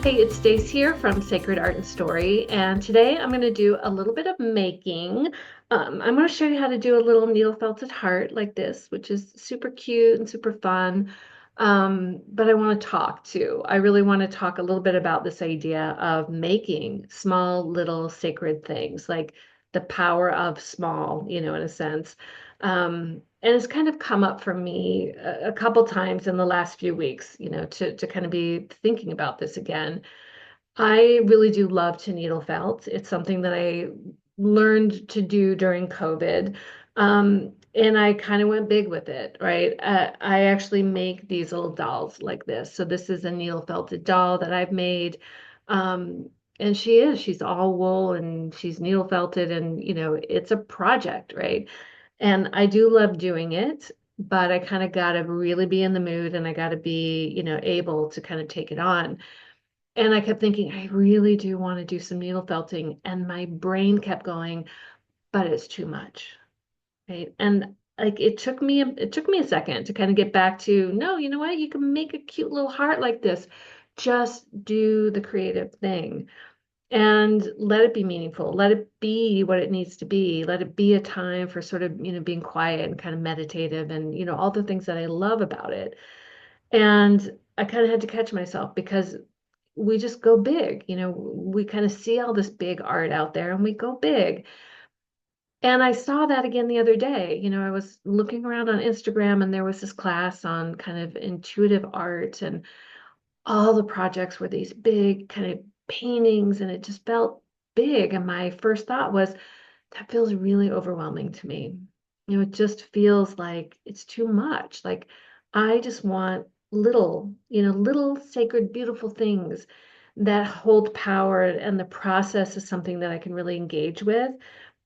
Hey, it's Stace here from Sacred Art and Story, and today I'm going to do a little bit of making. I'm going to show you how to do a little needle felted heart like this, which is super cute and super fun. But I want to talk too. I really want to talk a little bit about this idea of making small little sacred things, like the power of small, in a sense. And it's kind of come up for me a couple times in the last few weeks, to kind of be thinking about this again. I really do love to needle felt. It's something that I learned to do during COVID. And I kind of went big with it, right? I actually make these little dolls like this. So this is a needle felted doll that I've made. And she's all wool and she's needle felted and, it's a project, right? And I do love doing it, but I kind of got to really be in the mood and I got to be, able to kind of take it on. And I kept thinking, I really do want to do some needle felting. And my brain kept going, but it's too much. Right. And like it took me a second to kind of get back to, no, you know what? You can make a cute little heart like this. Just do the creative thing and let it be meaningful. Let it be what it needs to be. Let it be a time for sort of, being quiet and kind of meditative and, all the things that I love about it. And I kind of had to catch myself because we just go big. We kind of see all this big art out there and we go big. And I saw that again the other day. I was looking around on Instagram and there was this class on kind of intuitive art and all the projects were these big kind of paintings and it just felt big. And my first thought was, that feels really overwhelming to me. It just feels like it's too much. Like I just want little sacred, beautiful things that hold power, and the process is something that I can really engage with,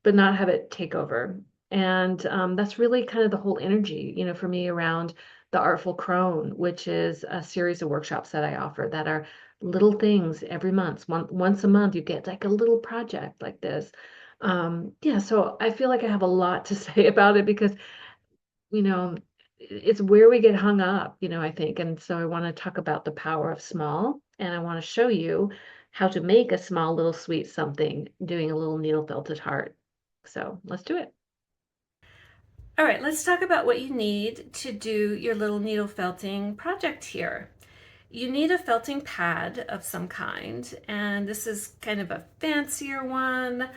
but not have it take over. And that's really kind of the whole energy, for me around the Artful Crone, which is a series of workshops that I offer that are little things every month. Once a month, you get like a little project like this. Yeah, so I feel like I have a lot to say about it because, you know, it's where we get hung up, I think. And so I want to talk about the power of small, and I want to show you how to make a small little sweet something doing a little needle felted heart. So let's do it. All right, let's talk about what you need to do your little needle felting project here. You need a felting pad of some kind, and this is kind of a fancier one.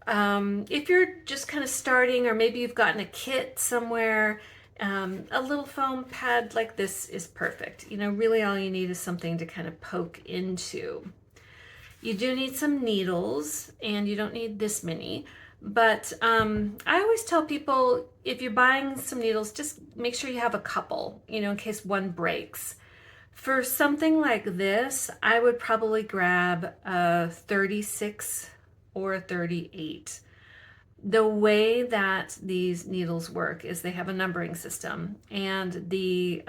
If you're just kind of starting, or maybe you've gotten a kit somewhere, a little foam pad like this is perfect. Really all you need is something to kind of poke into. You do need some needles, and you don't need this many. But I always tell people if you're buying some needles, just make sure you have a couple, in case one breaks. For something like this, I would probably grab a 36 or a 38. The way that these needles work is they have a numbering system, and the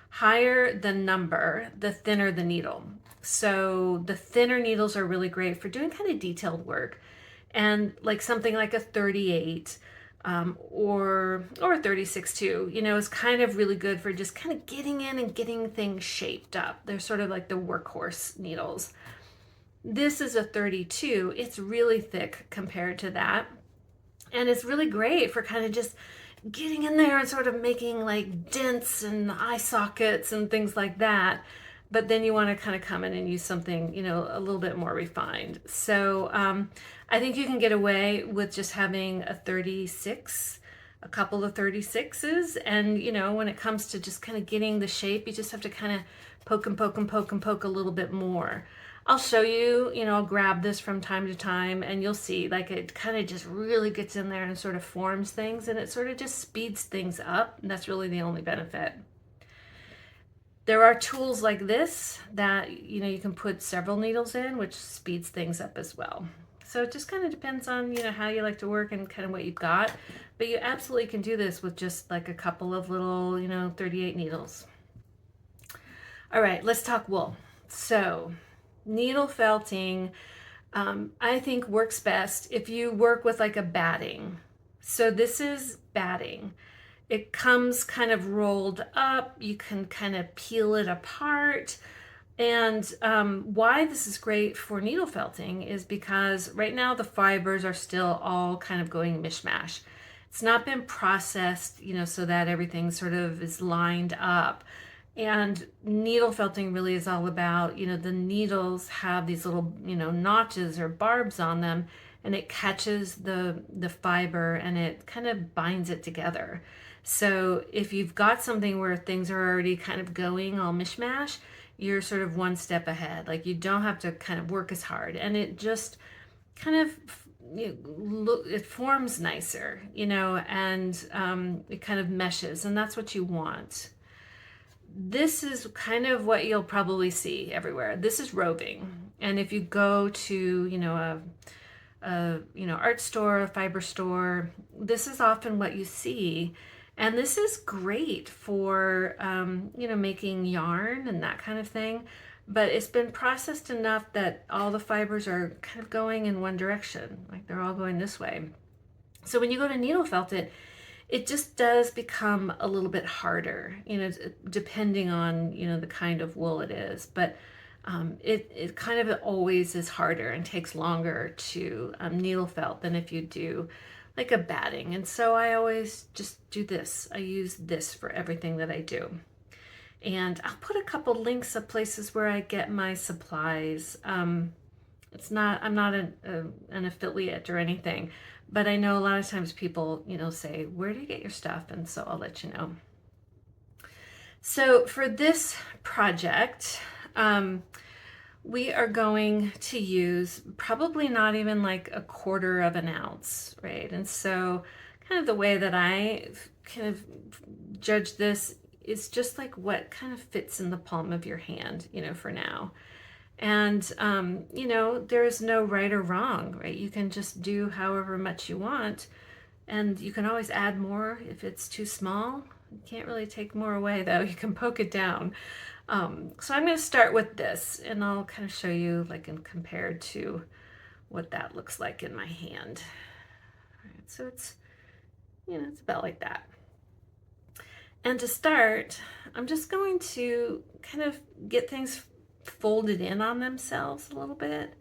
higher the number, the thinner the needle. So the thinner needles are really great for doing kind of detailed work, and like something like a 38 or a 36 too, is kind of really good for just kind of getting in and getting things shaped up. They're sort of like the workhorse needles. This is a 32. It's really thick compared to that. And it's really great for kind of just getting in there and sort of making like dents and eye sockets and things like that. But then you want to kind of come in and use something, a little bit more refined. So I think you can get away with just having a 36, a couple of 36s. And, when it comes to just kind of getting the shape, you just have to kind of poke and poke and poke and poke a little bit more. I'll show you, I'll grab this from time to time and you'll see like it kind of just really gets in there and sort of forms things and it sort of just speeds things up. And that's really the only benefit. There are tools like this that, you can put several needles in, which speeds things up as well. So it just kind of depends on, how you like to work and kind of what you've got. But you absolutely can do this with just like a couple of little, 38 needles. All right, let's talk wool. So needle felting, I think works best if you work with like a batting. So this is batting. It comes kind of rolled up. You can kind of peel it apart. And why this is great for needle felting is because right now the fibers are still all kind of going mishmash. It's not been processed, so that everything sort of is lined up. And needle felting really is all about, the needles have these little, notches or barbs on them, and it catches the fiber and it kind of binds it together. So if you've got something where things are already kind of going all mishmash, you're sort of one step ahead. Like you don't have to kind of work as hard, and it just kind of it forms nicer, and it kind of meshes, and that's what you want. This is kind of what you'll probably see everywhere. This is roving, and if you go to a art store, a fiber store, this is often what you see. And this is great for making yarn and that kind of thing, but it's been processed enough that all the fibers are kind of going in one direction, like they're all going this way. So when you go to needle felt it, it just does become a little bit harder, depending on, the kind of wool it is. But it kind of always is harder and takes longer to needle felt than if you do like a batting. And so I always just do this. I use this for everything that I do. And I'll put a couple links of places where I get my supplies. I'm not an affiliate or anything, but I know a lot of times people, say, where do you get your stuff? And so I'll let you know. So for this project, we are going to use probably not even like a quarter of an ounce, right? And so kind of the way that I kind of judge this is just like what kind of fits in the palm of your hand, for now. And, there's no right or wrong, right? You can just do however much you want. And you can always add more if it's too small. You can't really take more away, though. You can poke it down. So I'm going to start with this, and I'll kind of show you, like, and compared to what that looks like in my hand. All right, so it's about like that. And to start, I'm just going to kind of get things folded in on themselves a little bit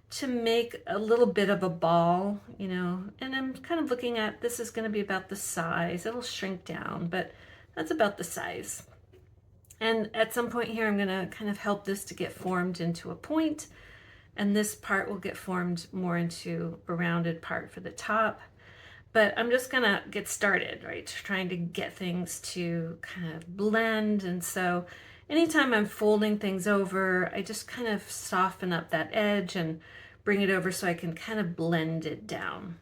to make a little bit of a ball, and I'm kind of looking at this is going to be about the size. It'll shrink down, but that's about the size. And at some point here, I'm going to kind of help this to get formed into a point, and this part will get formed more into a rounded part for the top. But I'm just gonna get started, right? Trying to get things to kind of blend. And so anytime I'm folding things over, I just kind of soften up that edge and bring it over so I can kind of blend it down.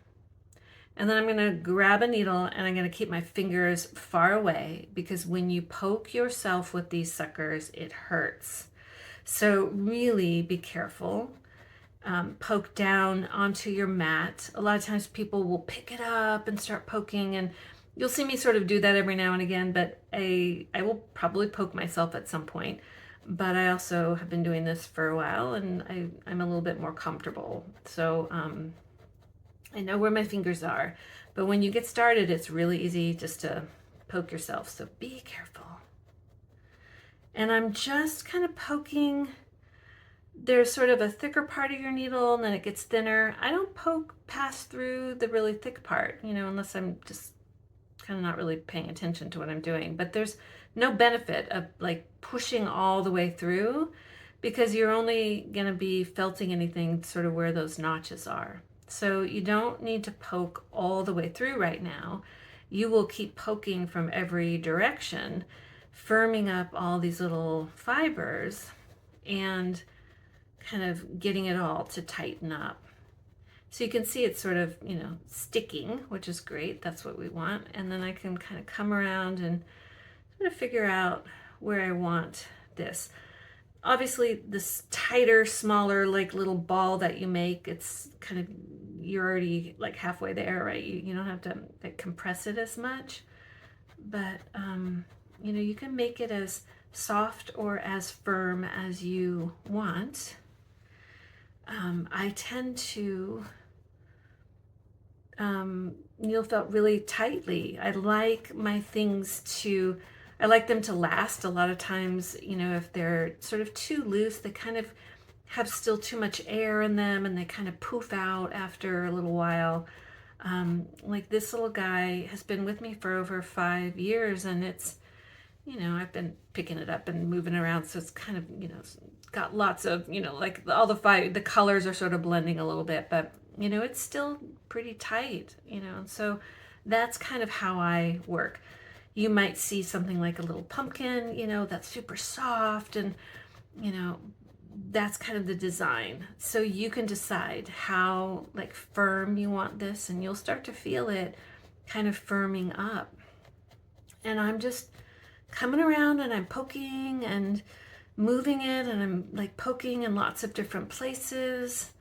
And then I'm gonna grab a needle and I'm gonna keep my fingers far away, because when you poke yourself with these suckers, it hurts. So really be careful. Poke down onto your mat. A lot of times people will pick it up and start poking, and you'll see me sort of do that every now and again, but I will probably poke myself at some point. But I also have been doing this for a while, and I'm a little bit more comfortable. So I know where my fingers are, but when you get started, it's really easy just to poke yourself. So be careful. And I'm just kind of poking. There's sort of a thicker part of your needle and then it gets thinner. I don't poke past through the really thick part, unless I'm just kind of not really paying attention to what I'm doing. But there's no benefit of like pushing all the way through, because you're only going to be felting anything sort of where those notches are. So you don't need to poke all the way through right now. You will keep poking from every direction, firming up all these little fibers and kind of getting it all to tighten up. So you can see it's sort of, sticking, which is great. That's what we want. And then I can kind of come around and sort of figure out where I want this. Obviously, this tighter, smaller, like little ball that you make, it's kind of, you're already like halfway there, right? You don't have to like compress it as much. But, you can make it as soft or as firm as you want. I tend to needle felt really tightly. I like my things to, I like them to last. A lot of times, if they're sort of too loose, they kind of have still too much air in them and they kind of poof out after a little while. Like this little guy has been with me for over 5 years, and it's, I've been picking it up and moving around, so it's kind of, got lots of, like all the colors are sort of blending a little bit, but it's still pretty tight, and so that's kind of how I work. You might see something like a little pumpkin, that's super soft, and you know that's kind of the design. So you can decide how like firm you want this, and you'll start to feel it kind of firming up. And I'm just coming around and I'm poking and moving it, and I'm like poking in lots of different places.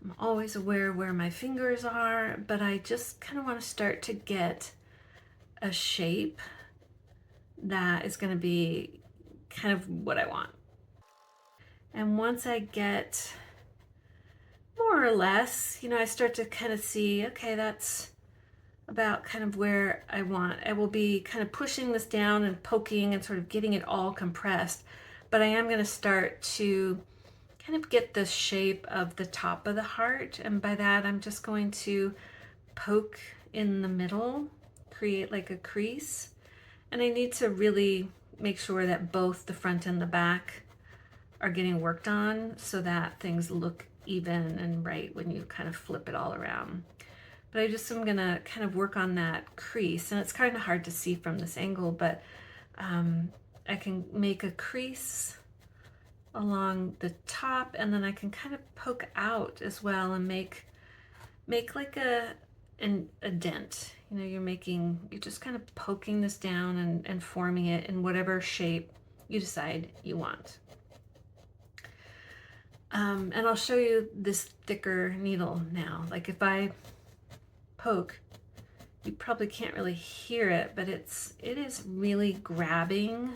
I'm always aware where my fingers are, but I just kind of want to start to get a shape that is going to be kind of what I want. And once I get more or less, I start to kind of see, okay, that's about kind of where I want. I will be kind of pushing this down and poking and sort of getting it all compressed, but I am going to start to kind of get the shape of the top of the heart. And by that, I'm just going to poke in the middle, create like a crease. And I need to really make sure that both the front and the back are getting worked on so that things look even and right when you kind of flip it all around. But I just am gonna kind of work on that crease, and it's kind of hard to see from this angle, but I can make a crease along the top, and then I can kind of poke out as well and make like a dent. You're just kind of poking this down and forming it in whatever shape you decide you want. And I'll show you this thicker needle now. Like if I poke, you probably can't really hear it, but it is really grabbing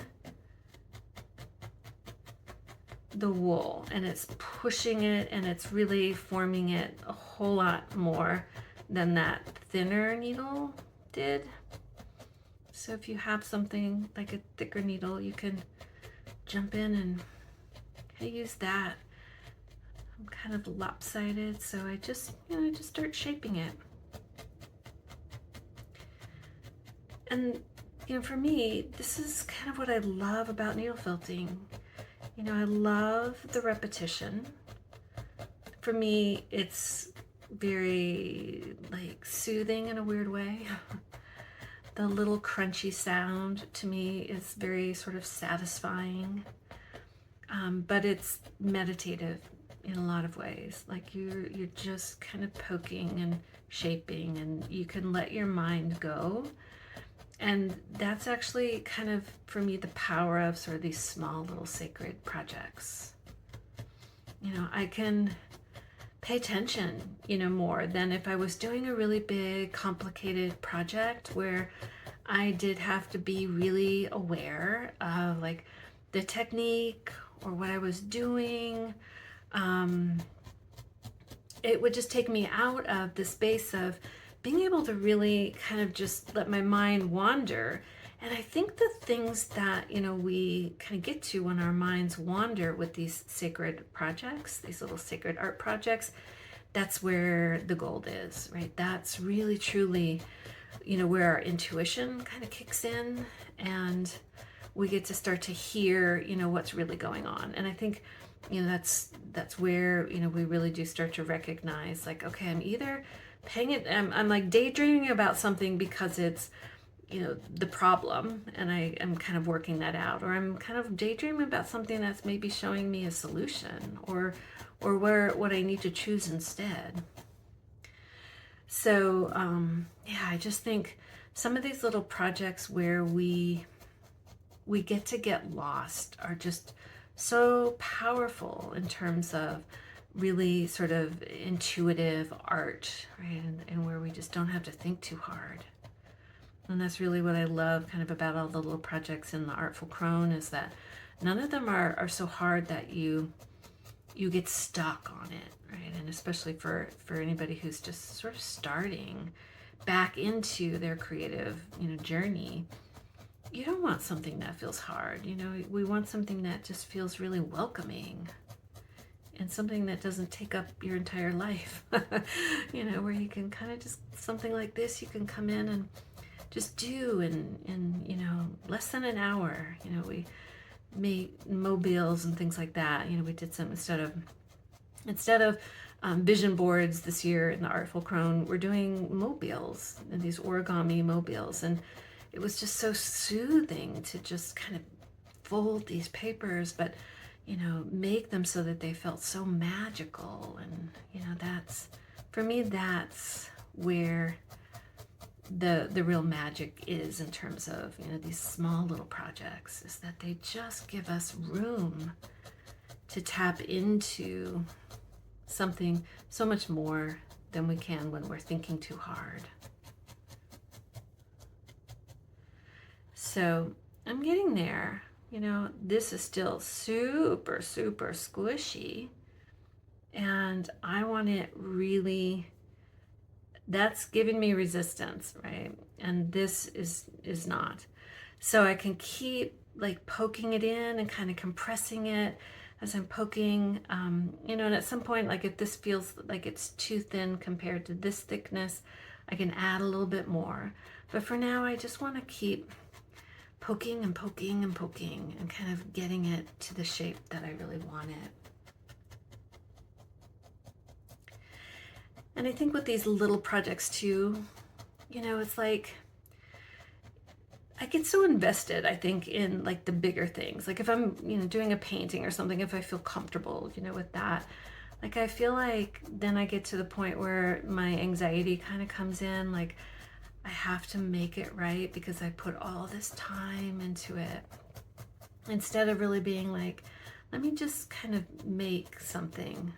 the wool, and it's pushing it, and it's really forming it a whole lot more than that thinner needle did. So if you have something like a thicker needle, you can jump in and use that. I'm kind of lopsided, so I just start shaping it. And for me, this is kind of what I love about needle felting. I love the repetition. For me, it's very like soothing in a weird way. The little crunchy sound to me is very sort of satisfying, but it's meditative in a lot of ways. Like you're just kind of poking and shaping, and you can let your mind go. And that's actually kind of, for me, the power of sort of these small little sacred projects. I can pay attention, more than if I was doing a really big, complicated project where I did have to be really aware of like the technique or what I was doing. It would just take me out of the space of being able to really kind of just let my mind wander. And I think the things that, we kind of get to when our minds wander with these sacred projects, these little sacred art projects, that's where the gold is, right? That's really truly, where our intuition kind of kicks in, and we get to start to hear, what's really going on. And I think, that's where, we really do start to recognize like, okay, I'm either I'm like daydreaming about something because it's, the problem, and I am kind of working that out, or I'm kind of daydreaming about something that's maybe showing me a solution, or what I need to choose instead. So yeah, I just think some of these little projects where we get lost are just so powerful in terms of really sort of intuitive art, right? And where we just don't have to think too hard. And that's really what I love kind of about all the little projects in the Artful Crone, is that none of them are so hard that you get stuck on it, right? And especially for anybody who's just sort of starting back into their creative, journey. you don't want something that feels hard. We want something that just feels really welcoming and something that doesn't take up your entire life. Where you can kind of just, something like this, you can come in and just do in less than an hour. We made mobiles and things like that. We did some instead of vision boards this year in the Artful Crone, we're doing mobiles and these origami mobiles. And it was just so soothing to just kind of fold these papers, but make them so that they felt so magical. And that's, for me, that's where the real magic is, in terms of these small little projects, is that they just give us room to tap into something so much more than we can when we're thinking too hard. So I'm getting there. This is still super, super squishy. And I want it really, that's giving me resistance, right? And this is not. So I can keep like poking it in and kind of compressing it as I'm poking, and at some point, like if this feels like it's too thin compared to this thickness, I can add a little bit more. But for now, I just want to keep poking and poking and poking and kind of getting it to the shape that I really want it. And I think with these little projects too, it's like I get so invested, I think, in like the bigger things. Like if I'm, doing a painting or something, if I feel comfortable, with that, like I feel like then I get to the point where my anxiety kind of comes in, like I have to make it right because I put all this time into it, instead of really being like, let me just kind of make something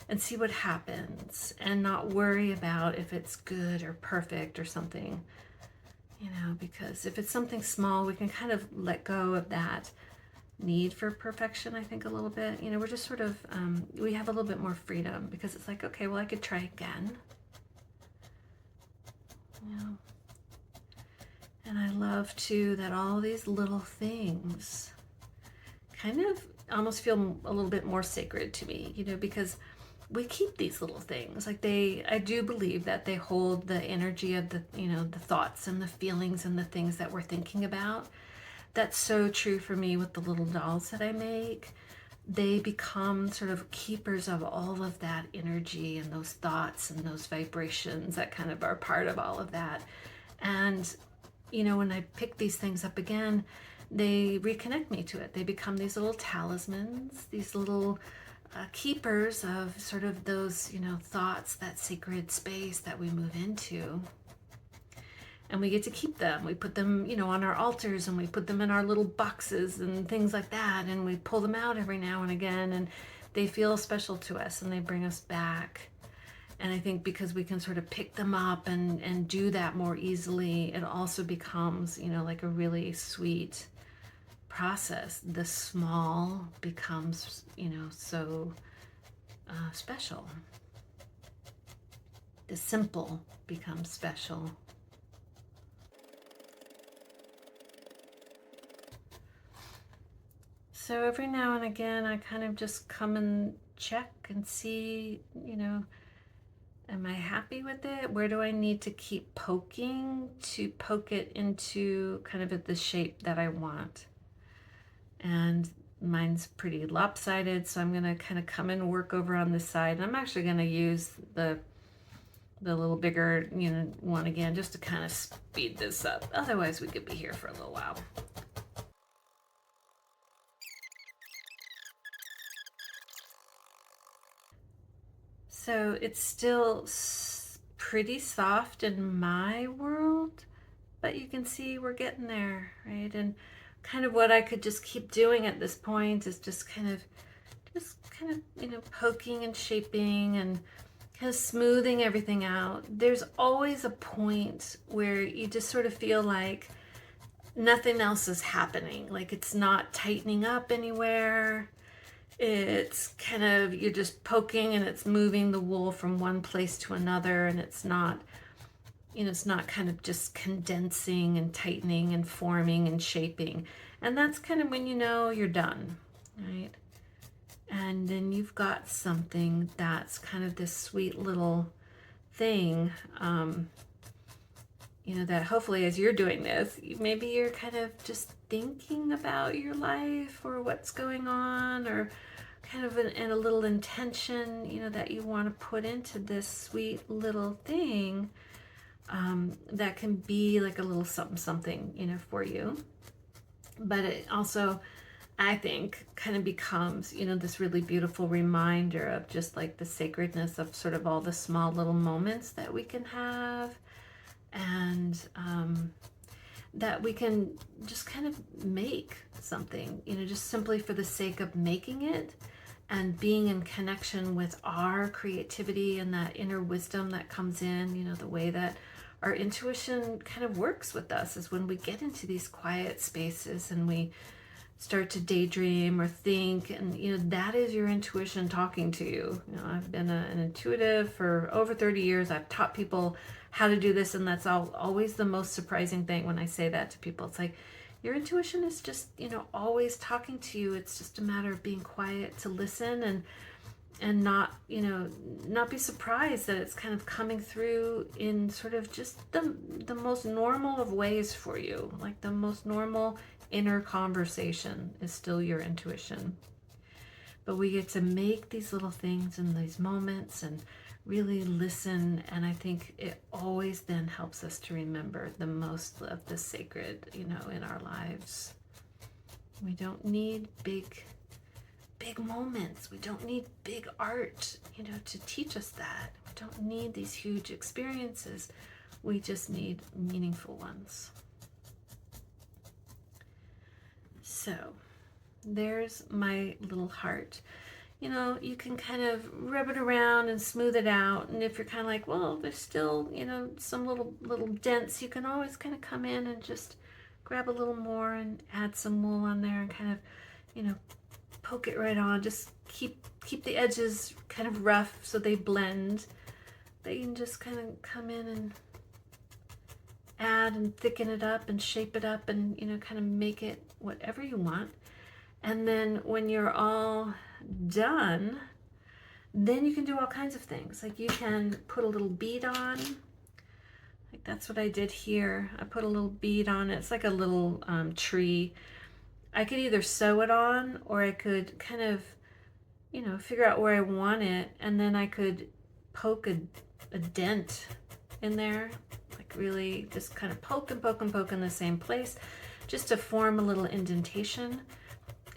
and see what happens and not worry about if it's good or perfect or something, because if it's something small, we can kind of let go of that need for perfection, I think, a little bit. We're just sort of, we have a little bit more freedom because it's like, okay, well, I could try again. And I love too that all these little things kind of almost feel a little bit more sacred to me, because we keep these little things. Like I do believe that they hold the energy of the thoughts and the feelings and the things that we're thinking about. That's so true for me with the little dolls that I make. They become sort of keepers of all of that energy and those thoughts and those vibrations that kind of are part of all of that. And when I pick these things up again, they reconnect me to it. They become these little talismans, these little keepers of sort of those, thoughts, that sacred space that we move into. And we get to keep them. We put them, on our altars, and we put them in our little boxes and things like that. And we pull them out every now and again, and they feel special to us and they bring us back. And I think because we can sort of pick them up and do that more easily, it also becomes, like a really sweet process. The small becomes, so special. The simple becomes special. So every now and again, I kind of just come and check and see, am I happy with it? Where do I need to keep poking to poke it into kind of the shape that I want? And mine's pretty lopsided, so I'm going to kind of come and work over on this side. And I'm actually going to use the little bigger one again, just to kind of speed this up. Otherwise, we could be here for a little while. So it's still pretty soft in my world, but you can see we're getting there, right? And kind of what I could just keep doing at this point is just kind of poking and shaping and kind of smoothing everything out. There's always a point where you just sort of feel like nothing else is happening, like it's not tightening up anywhere. It's kind of, you're just poking and it's moving the wool from one place to another, and it's not It's not kind of just condensing and tightening and forming and shaping. And that's kind of when you know you're done, right? And then you've got something that's kind of this sweet little thing, that hopefully as you're doing this, maybe you're kind of just thinking about your life or what's going on, or kind of in a little intention, that you want to put into this sweet little thing, that can be like a little something, something, for you. But it also, I think, kind of becomes, this really beautiful reminder of just like the sacredness of sort of all the small little moments that we can have, and that we can just kind of make something, just simply for the sake of making it and being in connection with our creativity and that inner wisdom that comes in, the way that our intuition kind of works with us is when we get into these quiet spaces and we start to daydream or think, and that is your intuition talking to you. I've been an intuitive for over 30 years. I've taught people how to do this, and that's always the most surprising thing when I say that to people. It's like, your intuition is just always talking to you. It's just a matter of being quiet to listen, and not be surprised that it's kind of coming through in sort of just the most normal of ways for you. Like the most normal inner conversation is still your intuition. But we get to make these little things in these moments and really listen, and I think it always then helps us to remember the most of the sacred, in our lives. We don't need big moments. We don't need big art, to teach us that. We don't need these huge experiences. We just need meaningful ones. So there's my little heart. You can kind of rub it around and smooth it out. And if you're kind of like, well, there's still, some little dents, you can always kind of come in and just grab a little more and add some wool on there and kind of, poke it right on. Just keep the edges kind of rough so they blend. But you can just kind of come in and add and thicken it up and shape it up and kind of make it whatever you want. And then when you're all done, then you can do all kinds of things. Like you can put a little bead on. Like that's what I did here. I put a little bead on it. It's like a little tree. I could either sew it on, or I could kind of figure out where I want it, and then I could poke a dent in there, like really just kind of poke and poke and poke in the same place, just to form a little indentation.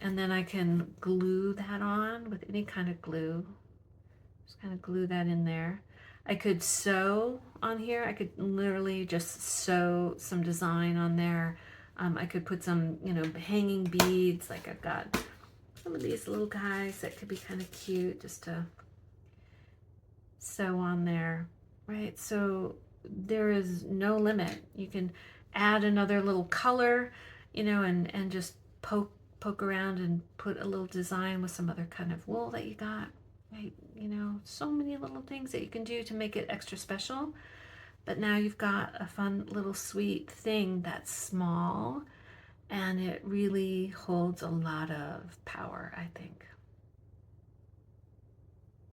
And then I can glue that on with any kind of glue. Just kind of glue that in there. I could sew on here. I could literally just sew some design on there. I could put some, hanging beads. Like I've got some of these little guys that could be kind of cute just to sew on there, right? So there is no limit. You can add another little color, and just poke around and put a little design with some other kind of wool that you got, right? So many little things that you can do to make it extra special. But now you've got a fun little sweet thing that's small, and it really holds a lot of power, I think.